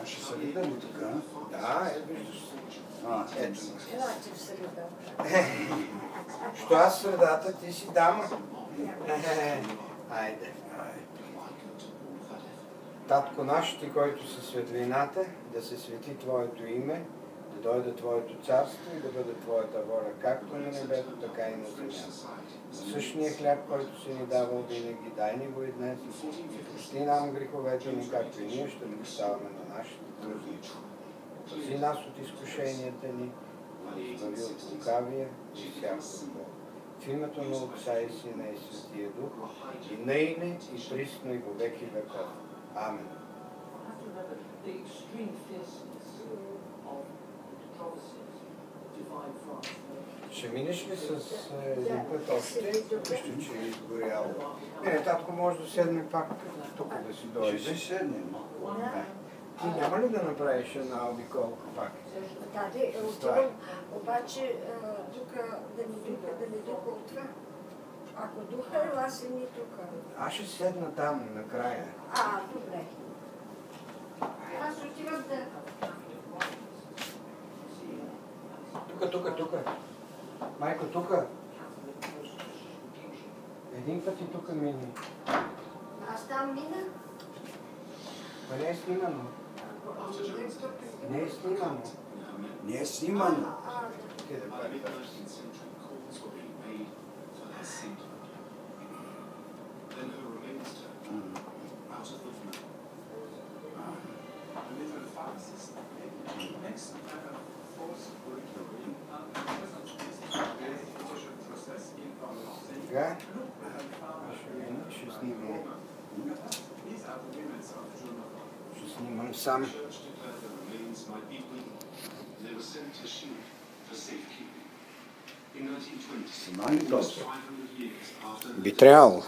Ще се види ли тук? Да, виждаш се. Ето. Елате в среда. Що аз средата, ти си дама? Айде. Татко наш, ти, който си светлината, да се свети Твоето име, да дойде Твоето царство и да бъде Твоята воля, както на небето, така и на земята. Същия хляб, който си ни давал винаги, дай ни го и днес. И прости нам греховете ни, както и ние ще прощаваме на нашите длъжници. Спаси нас от изкушенията ни, избави от лукавия и всяко зло. В името на Отца и Сина и Светия Дух, и ныне, и присно, и во веки веков. Амен. Ще минеш ли с един път още? Вижте, че е изгоряло. Не, татко може да седне пак тук да си дойде. Ще си седнем. Да. Ти няма ли да направиш една обиколка пак? Даде, отивам, обаче тук да ми духа отва. Ако духа, ела си ми тук. Аз ще седна там, накрая. Добре. Аз отивам да... Тук. Майко, тук. Един път и тук мини. Аз там мина. Това не е снимано. Не е снимано. Не е снимано. Ти да пари. Сега ще снимам. Ще снимам сам. Снимай ли то? Би трябвало.